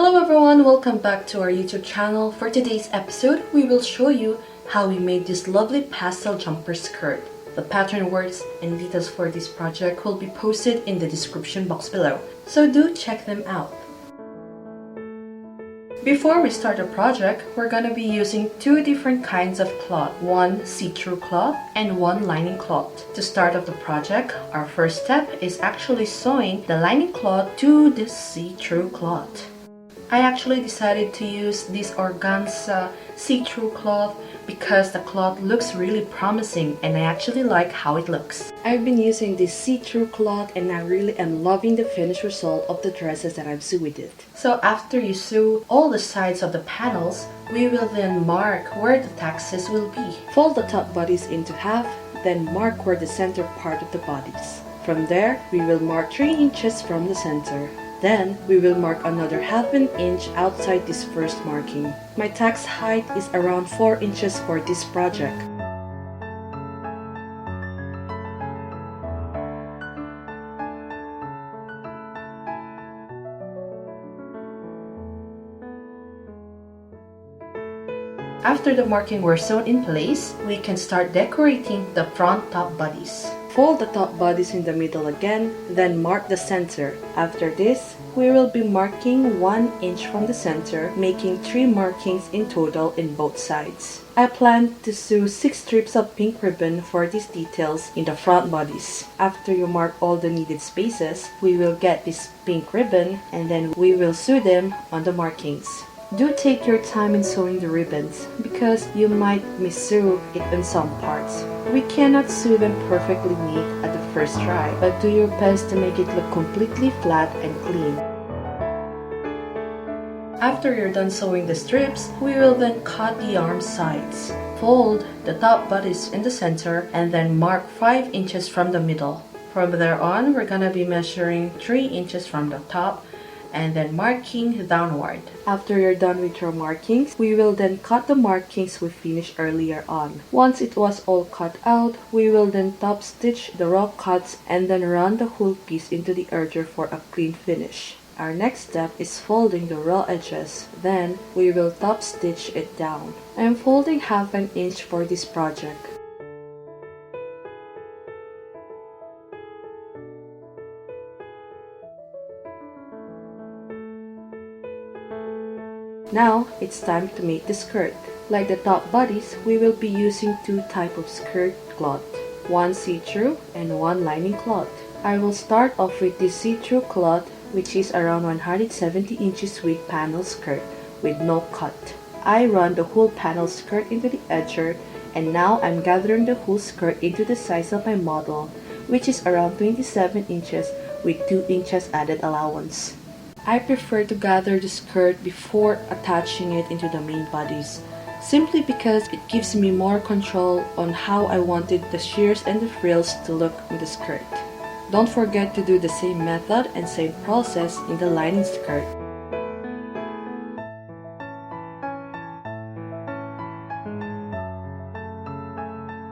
Hello everyone, welcome back to our YouTube channel. For today's episode, we will show you how we made this lovely pastel jumper skirt. The pattern words and details for this project will be posted in the description box below, so do check them out. Before we start the project, we're gonna be using two different kinds of cloth, one see-through cloth and one lining cloth. To start off the project, our first step is actually sewing the lining cloth to the see-through cloth. I actually decided to use this organza see-through cloth because the cloth looks really promising and I actually like how it looks. I've been using this see-through cloth and I really am loving the finished result of the dresses that I've sewed with it. So after you sew all the sides of the panels, we will then mark where the taxes will be. Fold the top bodice into half, then mark where the center part of the bodice. From there, we will mark 3 inches from the center. Then, we will mark another ½ inch outside this first marking. My tax height is around 4 inches for this project. After the marking were sewn in place, we can start decorating the front top bodice. Fold the top bodice in the middle again, then mark the center. After this, we will be marking 1 inch from the center, making 3 markings in total in both sides. I plan to sew 6 strips of pink ribbon for these details in the front bodice. After you mark all the needed spaces, we will get this pink ribbon and then we will sew them on the markings. Do take your time in sewing the ribbons because you might mis-sew it in some parts. We cannot sew them perfectly neat at the first try, but do your best to make it look completely flat and clean. After you're done sewing the strips, we will then cut the arm sides. Fold the top bodice in the center and then mark 5 inches from the middle. From there on, we're gonna be measuring 3 inches from the top and then marking downward. After you're done with your markings, we will then cut the markings we finished earlier on. Once it was all cut out, we will then top stitch the raw cuts and then run the whole piece into the edger for a clean finish. Our next step is folding the raw edges, then we will top stitch it down. I am folding ½ inch for this project. Now, it's time to make the skirt. Like the top bodice, we will be using 2 types of skirt cloth, one see-through and one lining cloth. I will start off with this see-through cloth, which is around 170 inches width panel skirt with no cut. I run the whole panel skirt into the edger and now I'm gathering the whole skirt into the size of my model, which is around 27 inches with 2 inches added allowance. I prefer to gather the skirt before attaching it into the main bodice, simply because it gives me more control on how I wanted the shears and the frills to look with the skirt. Don't forget to do the same method and same process in the lining skirt.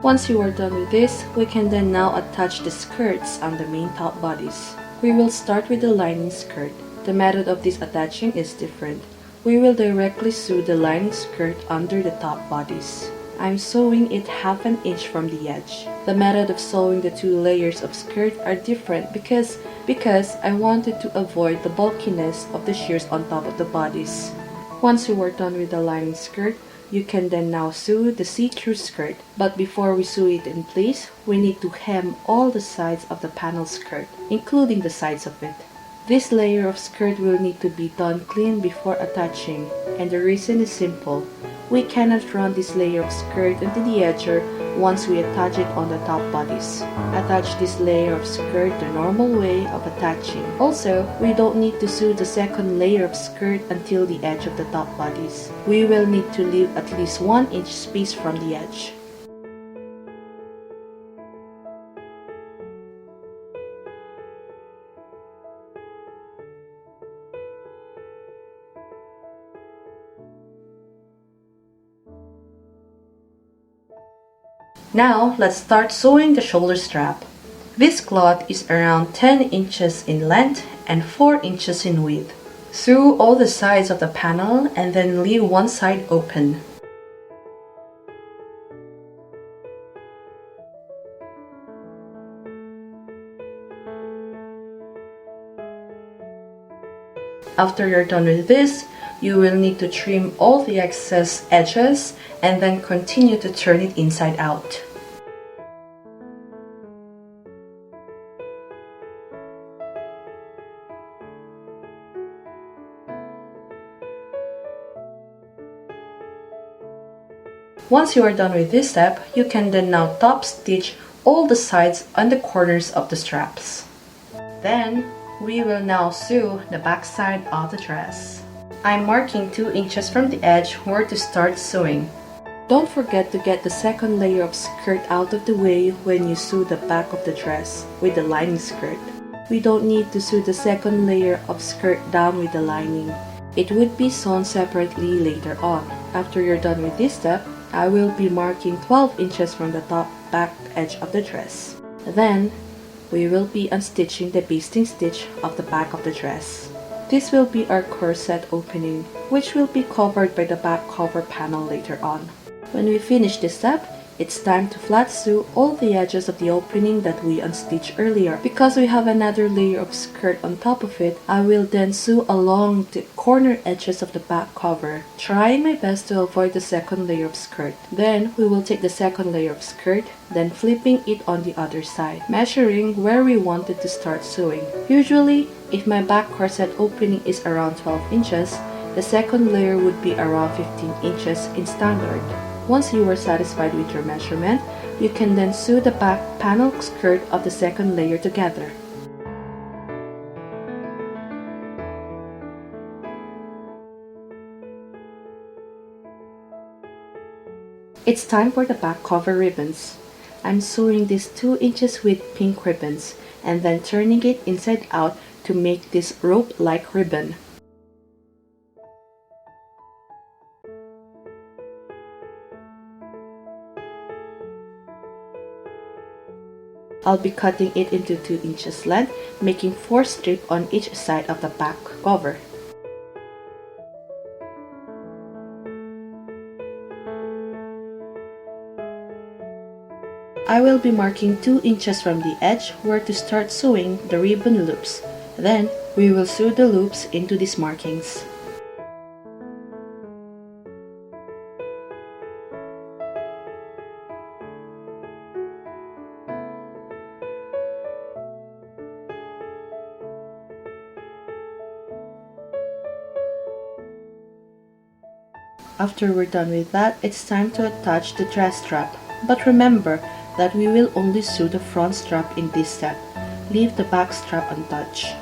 Once you are done with this, we can then now attach the skirts on the main top bodice. We will start with the lining skirt. The method of this attaching is different. We will directly sew the lining skirt under the top bodice. I'm sewing it ½ inch from the edge. The method of sewing the 2 layers of skirt are different because I wanted to avoid the bulkiness of the shears on top of the bodice. Once you are done with the lining skirt, you can then now sew the see-through skirt. But before we sew it in place, we need to hem all the sides of the panel skirt, including the sides of it. This layer of skirt will need to be done clean before attaching, and the reason is simple. We cannot run this layer of skirt into the edger once we attach it on the top bodice. Attach this layer of skirt the normal way of attaching. Also, we don't need to sew the second layer of skirt until the edge of the top bodice. We will need to leave at least 1 inch space from the edge. Now, let's start sewing the shoulder strap. This cloth is around 10 inches in length and 4 inches in width. Sew all the sides of the panel and then leave one side open. After you're done with this, you will need to trim all the excess edges and then continue to turn it inside out. Once you are done with this step, you can then now top stitch all the sides and the corners of the straps. Then, we will now sew the back side of the dress. I'm marking 2 inches from the edge where to start sewing. Don't forget to get the second layer of skirt out of the way when you sew the back of the dress with the lining skirt. We don't need to sew the second layer of skirt down with the lining. It would be sewn separately later on. After you're done with this step, I will be marking 12 inches from the top back edge of the dress. Then, we will be unstitching the basting stitch of the back of the dress. This will be our corset opening, which will be covered by the back cover panel later on. When we finish this step, it's time to flat sew all the edges of the opening that we unstitched earlier. Because we have another layer of skirt on top of it, I will then sew along the corner edges of the back cover, trying my best to avoid the second layer of skirt. Then, we will take the second layer of skirt, then flipping it on the other side, measuring where we wanted to start sewing. Usually, if my back corset opening is around 12 inches, the second layer would be around 15 inches in standard. Once you are satisfied with your measurement, you can then sew the back panel skirt of the second layer together. It's time for the back cover ribbons. I'm sewing these 2 inches with pink ribbons and then turning it inside out to make this rope-like ribbon. I'll be cutting it into 2 inches length, making 4 strips on each side of the back cover. I will be marking 2 inches from the edge where to start sewing the ribbon loops. Then, we will sew the loops into these markings. After we're done with that, it's time to attach the dress strap. But remember that we will only sew the front strap in this step. Leave the back strap untouched.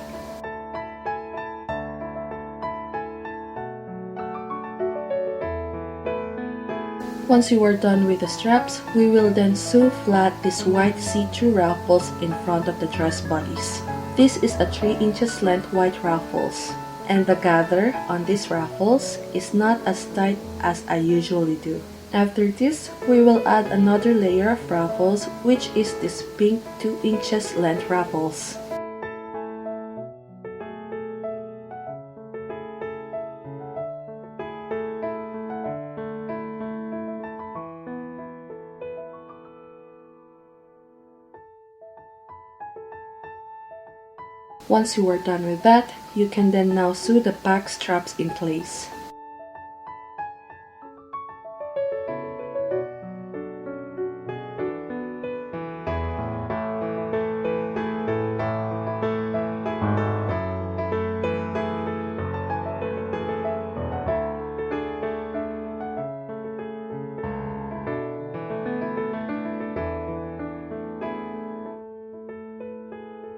Once you are done with the straps, we will then sew flat these white see-through ruffles in front of the dress bodice. This is a 3 inches length white ruffles, and the gather on these ruffles is not as tight as I usually do. After this, we will add another layer of ruffles, which is this pink 2 inches length ruffles. Once you are done with that, you can then now sew the back straps in place.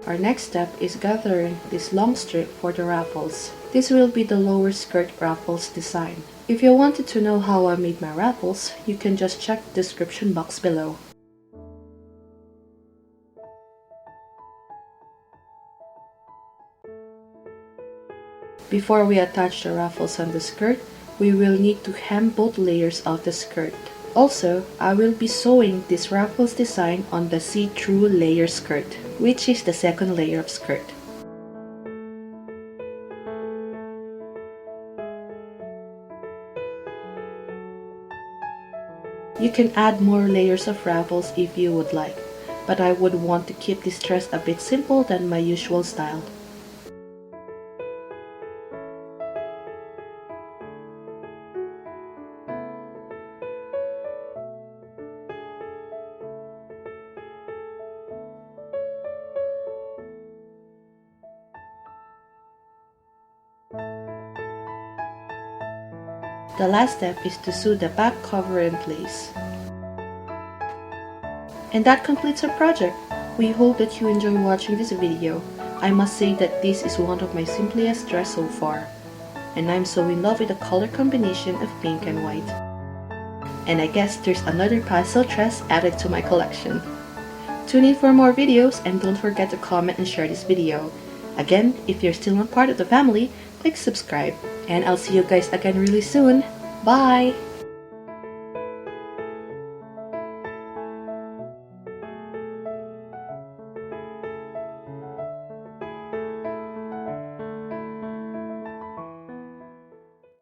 Our next step is gathering this long strip for the ruffles. This will be the lower skirt ruffles design. If you wanted to know how I made my ruffles, you can just check the description box below. Before we attach the ruffles on the skirt, we will need to hem both layers of the skirt. Also, I will be sewing this ruffles design on the see-through layer skirt, which is the second layer of skirt. You can add more layers of ruffles if you would like, but I would want to keep this dress a bit simple than my usual style. The last step is to sew the back cover in place. And that completes our project. We hope that you enjoy watching this video. I must say that this is one of my simplest dress so far. And I'm so in love with the color combination of pink and white. And I guess there's another pastel dress added to my collection. Tune in for more videos and don't forget to comment and share this video. Again, if you're still not part of the family, click subscribe. And I'll see you guys again really soon. Bye!